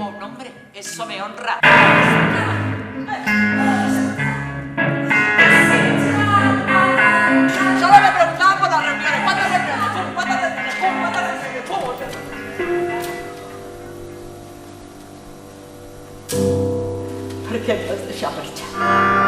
como un hombre. Eso me honra. Solo me preguntaba por las reuniones. ¿Cuántas reuniones? ¿Cuántas reuniones? ¿Cuántas reuniones? ¿Por qué me has dejado marchar?